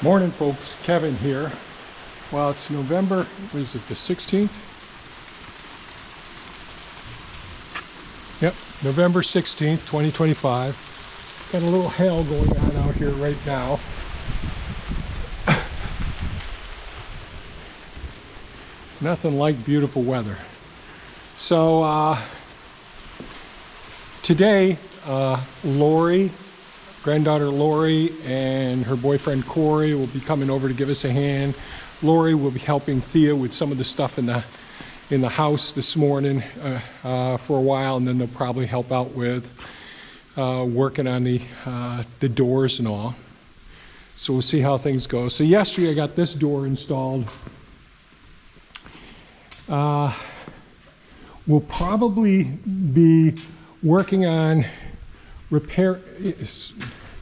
Morning, folks. Kevin here. Well, it's November, what is it, the 16th? Yep, November 16th, 2025. Got a little hail going on out here right now. Nothing like beautiful weather. So, today, Laurie, granddaughter Laurie, and her boyfriend Corey will be coming over to give us a hand. Laurie will be helping Thea with some of the stuff in the house this morning for a while, and then they'll probably help out with working on the doors and all. So we'll see how things go. So yesterday I got this door installed. We'll probably be working on repair.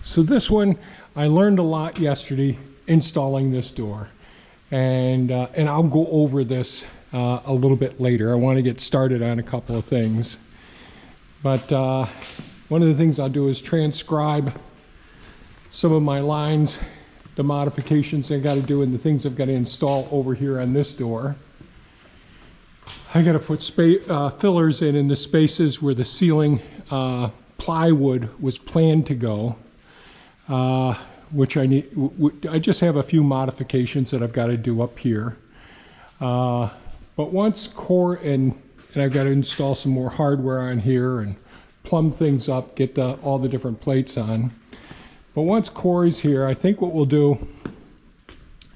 So this one, I learned a lot yesterday installing this door, and I'll go over this a little bit later. I want to get started on a couple of things, but one of the things I'll do is transcribe some of my lines, the modifications I got to do, and the things I've got to install over here on this door. I got to put fillers in the spaces where the ceiling plywood was planned to go, which I need. I just have a few modifications that I've got to do up here. But once and I've got to install some more hardware on here and plumb things up, get all the different plates on. But once Corey's here, I think what we'll do,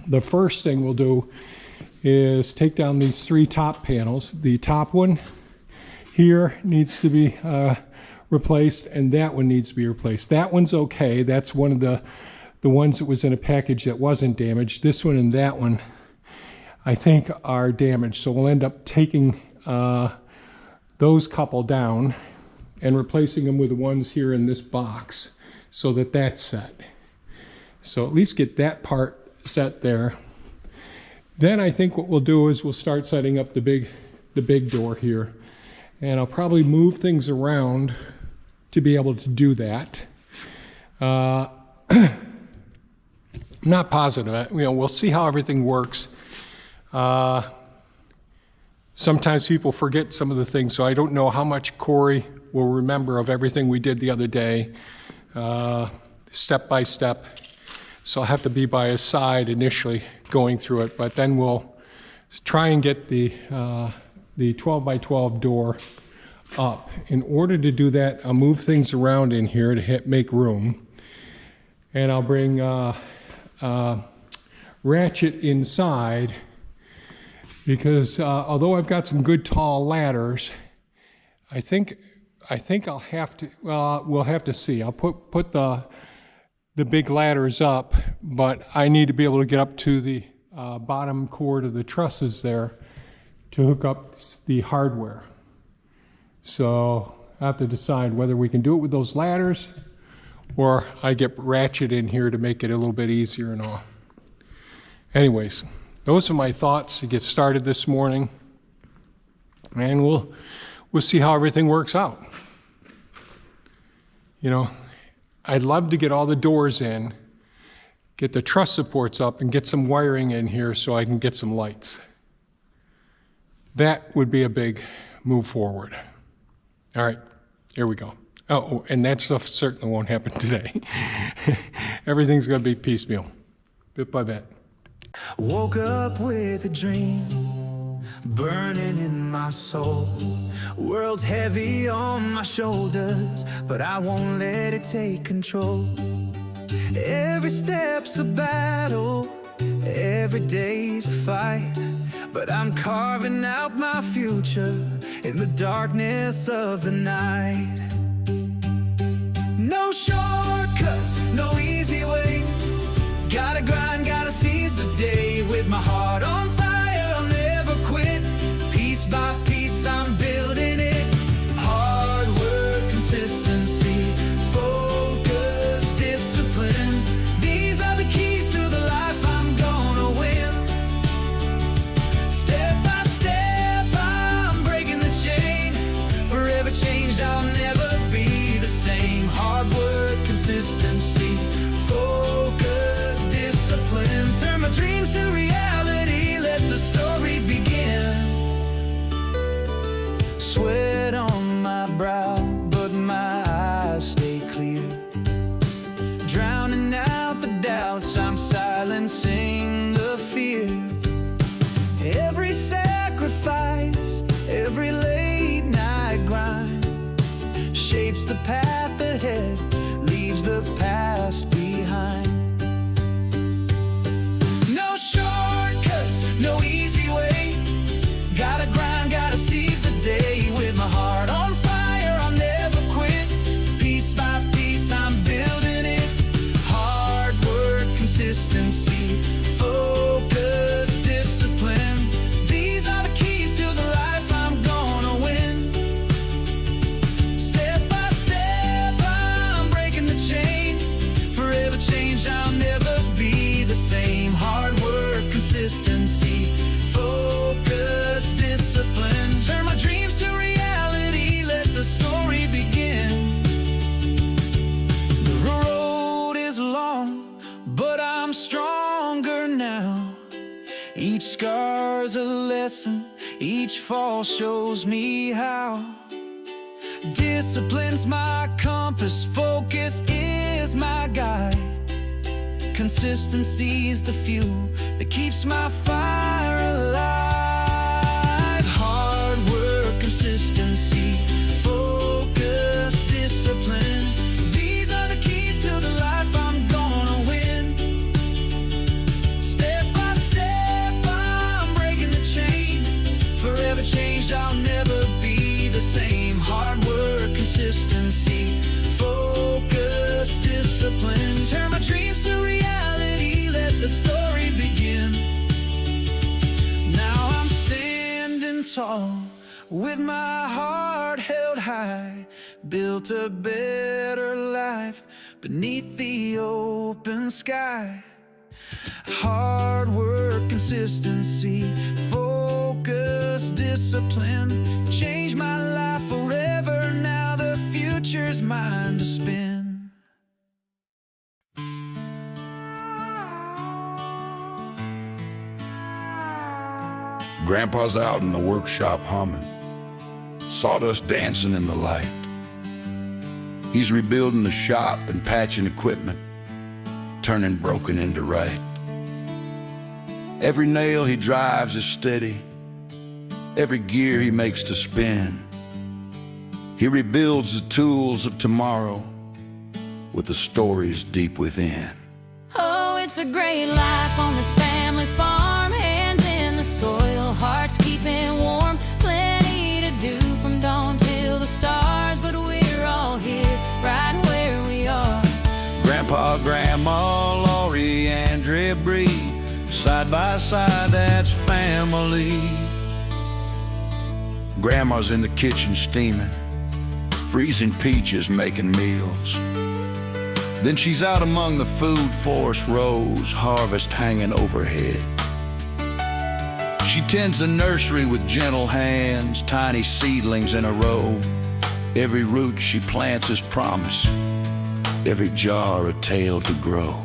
the first thing we'll do is take down these three top panels. The top one here needs to be replaced, and that one needs to be replaced. That one's okay. That's one of the ones that was in a package that wasn't damaged. This one and that one, I think, are damaged. So we'll end up taking those couple down and replacing them with the ones here in this box so that that's set. So at least get that part set there. Then I think what we'll do is we'll start setting up the big door here, and I'll probably move things around to be able to do that. I'm not positive. We'll see how everything works. Sometimes people forget some of the things, so I don't know how much Corey will remember of everything we did the other day, step by step. So I'll have to be by his side initially going through it, but then we'll try and get the 12 by 12 door up. In order to do that, I'll move things around in here to make room, and I'll bring ratchet inside, because although I've got some good tall ladders, I think I'll have to, well, we'll have to see. I'll put the big ladders up, but I need to be able to get up to the bottom cord of the trusses there to hook up the hardware. So I have to decide whether we can do it with those ladders, or I get ratchet in here to make it a little bit easier and all. Anyways, those are my thoughts to get started this morning, and we'll see how everything works out. You know, I'd love to get all the doors in, get the truss supports up, and get some wiring in here so I can get some lights. That would be a big move forward. All right, here we go. Oh, and that stuff certainly won't happen today. Everything's going to be piecemeal, bit by bit. Woke up with a dream burning in my soul. World's heavy on my shoulders, but I won't let it take control. Every step's a battle, every day's a fight, but I'm carving out my future in the darkness of the night. No shortcuts, no easy way. Gotta grind, gotta seize the day. With my heart on fire, I'll never quit. Piece by piece, I'm building it. Hard work, consistency, focus, discipline. These are the keys to the life I'm gonna win. Step by step, I'm breaking the chain. Forever changed, I'll never be the same. Hard work, consistency, focus. I'm stronger now. Each scar's a lesson, each fall shows me how. Discipline's my compass, focus is my guide. Consistency's the fuel that keeps my fire alive. Hard work, consistency, focus, discipline. These are the keys to the life I'm gonna win. Step by step, I'm breaking the chain. Forever changed, I'll never be the same. Hard work, consistency, focus, discipline. Turn my dreams to reality, let the story begin. Now I'm standing tall, with my heart held high. Built a better life beneath the open sky. Hard work, consistency, focus, discipline. Change my life forever, now the future's mine to spin. Grandpa's out in the workshop humming, sawdust dancing in the light. He's rebuilding the shop and patching equipment, turning broken into right. Every nail he drives is steady, every gear he makes to spin. He rebuilds the tools of tomorrow with the stories deep within. Oh, it's a great life on this family farm. Hands in the soil, hearts keeping warm. Plenty to do from dawn till the stars, but we're all here, right where we are. Grandpa, Grandma, Laurie and Bree, side by side, that's family. Grandma's in the kitchen steaming, freezing peaches, making meals. Then she's out among the food forest rows, harvest hanging overhead. She tends the nursery with gentle hands, tiny seedlings in a row. Every root she plants is promise, every jar a tale to grow.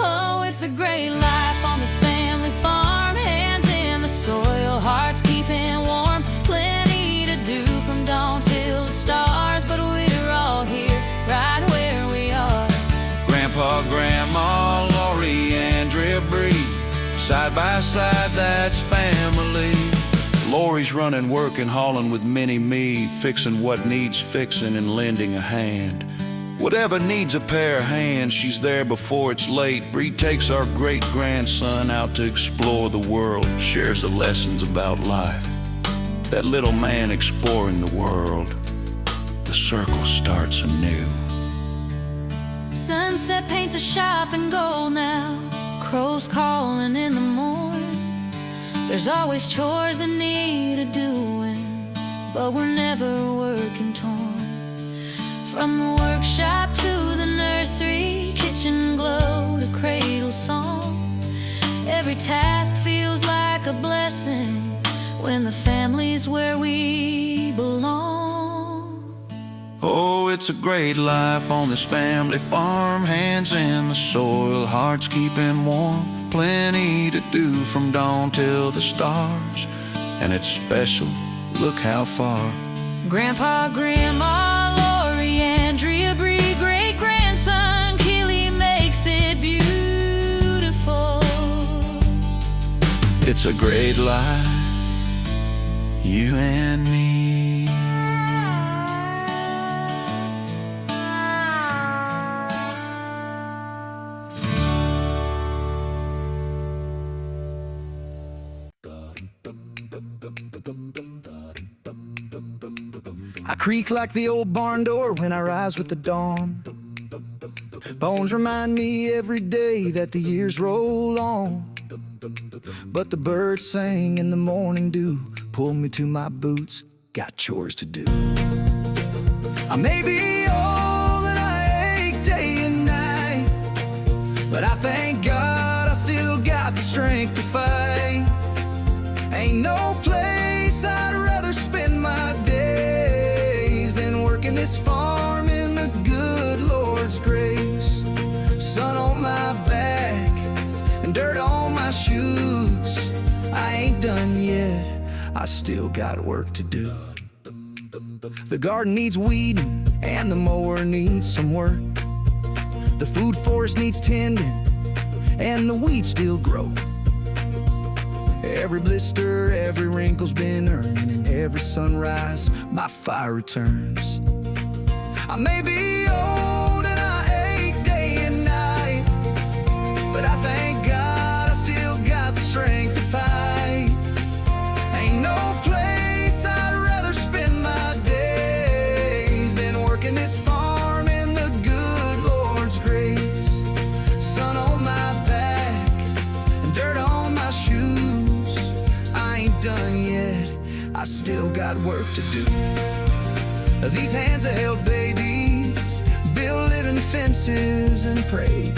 Oh, it's a great life on this family farm. Hands in the soil, hearts keeping warm. Plenty to do from dawn till the stars, but we're all here, right where we are. Grandpa, Grandma, Laurie and Bree, side by side, that's family. Laurie's running work and hauling with mini-me, fixing what needs fixing and lending a hand. Whatever needs a pair of hands, she's there before it's late. Bree takes our great-grandson out to explore the world, shares the lessons about life. That little man exploring the world, the circle starts anew. Sunset paints the shop in gold now, crows calling in the morn. There's always chores that need a doing, but we're never working torn. From the workshop to the nursery, kitchen glow to cradle song. Every task feels like a blessing when the family's where we belong. Oh, it's a great life on this family farm. Hands in the soil, hearts keeping warm. Plenty to do from dawn till the stars, and it's special, look how far. Grandpa, Grandma, Laurie, Andrea, Bree, great-grandson, Keely makes it beautiful. It's a great life, you and me. I creak like the old barn door when I rise with the dawn. Bones remind me every day that the years roll on. But the birds sing in the morning dew, pull me to my boots, got chores to do. I may be old and I ache day and night, but I thank God I still got the strength to fight. Ain't no place I'd rather spend my days than working this farm in the good Lord's grace. Sun on my back, still got work to do. The garden needs weeding and the mower needs some work. The food forest needs tending and the weeds still grow. Every blister, every wrinkle's been earned, and every sunrise my fire returns. I may be old and I ache day and night, but I thank God I still got the strength to fight. Ain't no place I'd rather spend my days than working this farm in the good Lord's grace. Sun on my back and dirt on my shoes. I ain't done yet, I still got work to do. These hands have held babies, built living fences and prayed,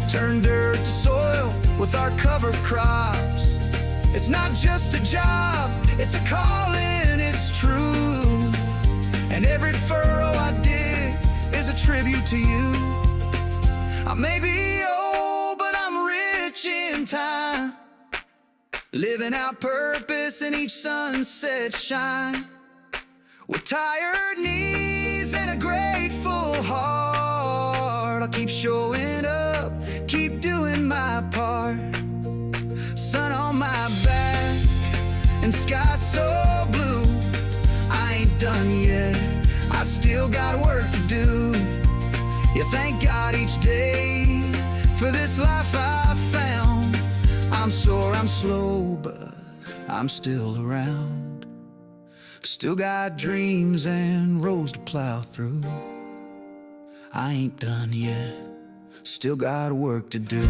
turn dirt to soil with our cover crops. It's not just a job, it's a calling, it's truth. And every furrow I dig is a tribute to you. I may be old, but I'm rich in time, living out purpose in each sunset shine. With tired knees and a grateful heart, I'll keep showing up, keep doing my part. Sun on my back and sky so blue. I ain't done yet, I still got work to do. Yeah, thank God each day for this life I found. I'm sore, I'm slow, but I'm still around. Still got dreams and roads to plow through. I ain't done yet, still got work to do.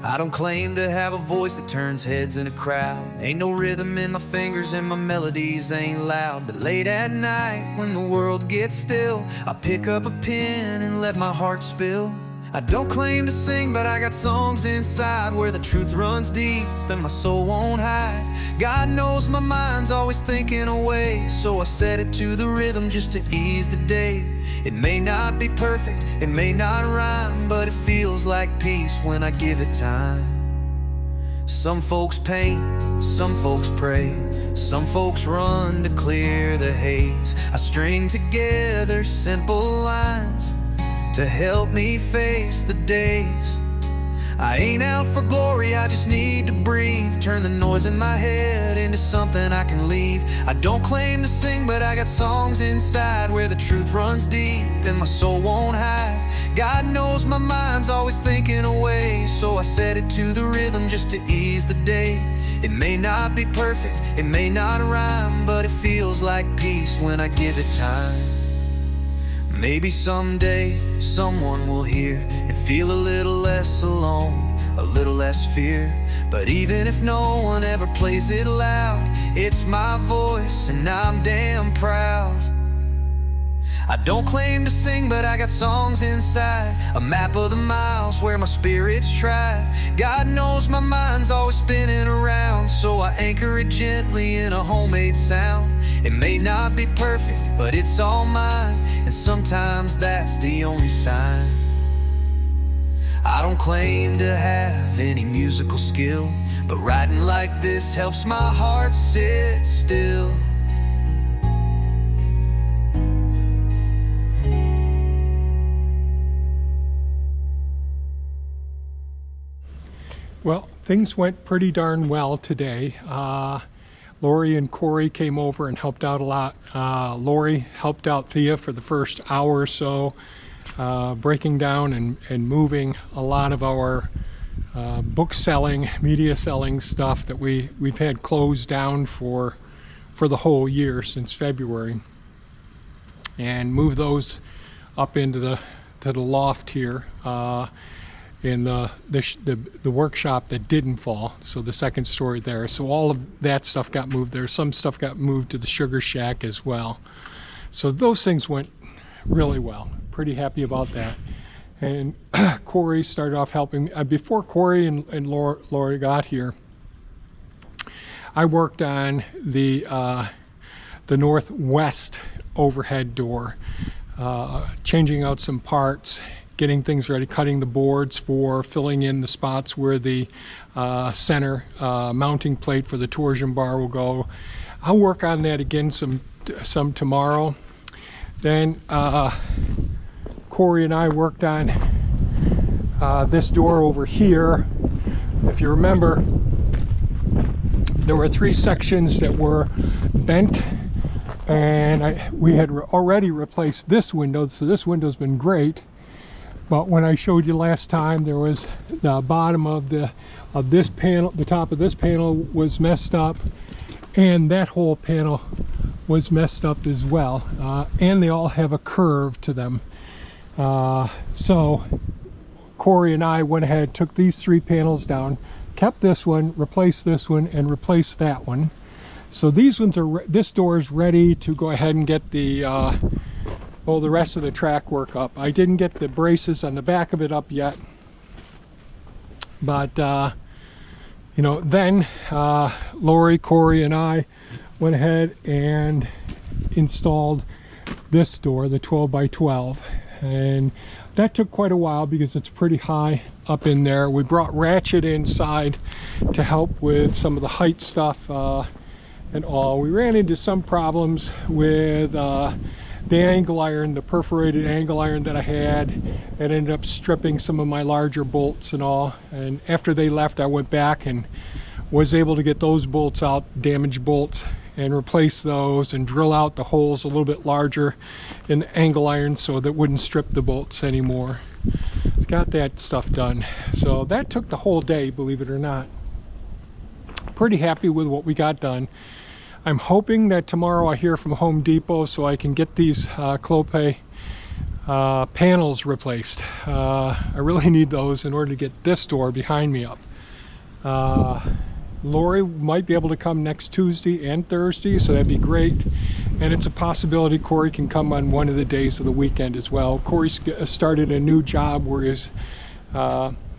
I don't claim to have a voice that turns heads in a crowd. Ain't no rhythm in my fingers and my melodies ain't loud. But late at night when the world gets still, I pick up a pen and let my heart spill. I don't claim to sing, but I got songs inside where the truth runs deep and my soul won't hide. God knows my mind's always thinking away, so I set it to the rhythm just to ease the day. It may not be perfect, it may not rhyme, but it feels like peace when I give it time. Some folks paint, some folks pray, some folks run to clear the haze. I string together simple lines to help me face the days. I ain't out for glory, I just need to breathe. Turn the noise in my head into something I can leave. I don't claim to sing, but I got songs inside where the truth runs deep and my soul won't hide. God knows my mind's always thinking away, so I set it to the rhythm just to ease the day. It may not be perfect, it may not rhyme, but it feels like peace when I give it time. Maybe someday someone will hear and feel a little less alone, a little less fear. But even if no one ever plays it loud, it's my voice and I'm damn proud. I don't claim to sing, but I got songs inside, a map of the miles where my spirit's tried. God knows my mind's always spinning around, so I anchor it gently in a homemade sound. It may not be perfect, but it's all mine, and sometimes that's the only sign. I don't claim to have any musical skill, but writing like this helps my heart sit still. Well, things went pretty darn well today. Laurie and Corey came over and helped out a lot. Laurie helped out Thea for the first hour or so, breaking down and moving a lot of our book selling, media selling stuff that we've had closed down for the whole year since February, and move those up into the loft here. In the workshop that didn't fall, so the second story there. So all of that stuff got moved there. Some stuff got moved to the sugar shack as well. So those things went really well. Pretty happy about that. And Corey started off helping. Before Corey and Laurie got here, I worked on the northwest overhead door, changing out some parts, getting things ready, cutting the boards for filling in the spots where the center mounting plate for the torsion bar will go. I'll work on that again some tomorrow. Then Corey and I worked on this door over here. If you remember, there were 3 sections that were bent, and we had already replaced this window, so this window's been great. But when I showed you last time, there was the bottom of this panel, the top of this panel was messed up, and that whole panel was messed up as well, and they all have a curve to them. So Corey and I went ahead, took these 3 panels down, kept this one, replaced this one, and replaced that one. So these ones are, this door is ready to go ahead and get the rest of the track work up. I didn't get the braces on the back of it up yet, but you know, then Laurie, Corey, and I went ahead and installed this door, the 12 by 12, and that took quite a while because it's pretty high up in there. We brought ratchet inside to help with some of the height stuff and all. We ran into some problems with the angle iron, the perforated angle iron that I had. It ended up stripping some of my larger bolts and all. And after they left, I went back and was able to get those bolts out, damaged bolts, and replace those and drill out the holes a little bit larger in the angle iron so that wouldn't strip the bolts anymore. Got that stuff done. So that took the whole day, believe it or not. Pretty happy with what we got done. I'm hoping that tomorrow I hear from Home Depot so I can get these Clopay panels replaced. I really need those in order to get this door behind me up. Laurie might be able to come next Tuesday and Thursday, so that'd be great. And it's a possibility Corey can come on one of the days of the weekend as well. Corey started a new job where he's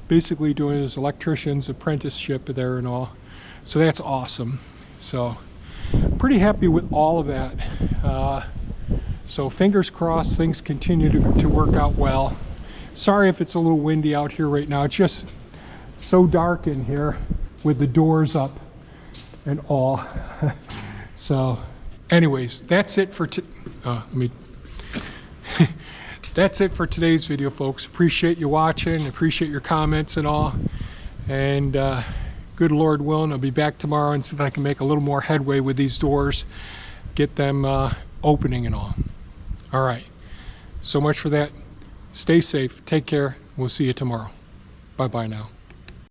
basically doing his electrician's apprenticeship there and all. So that's awesome. So pretty happy with all of that. So fingers crossed things continue to work out well. Sorry if it's a little windy out here right now. It's just so dark in here with the doors up and all. So anyways, that's it for that's it for today's video, folks. Appreciate you watching, appreciate your comments and all, and good Lord willing, I'll be back tomorrow and see if I can make a little more headway with these doors, get them opening and all. All right, so much for that. Stay safe, take care, we'll see you tomorrow. Bye bye now.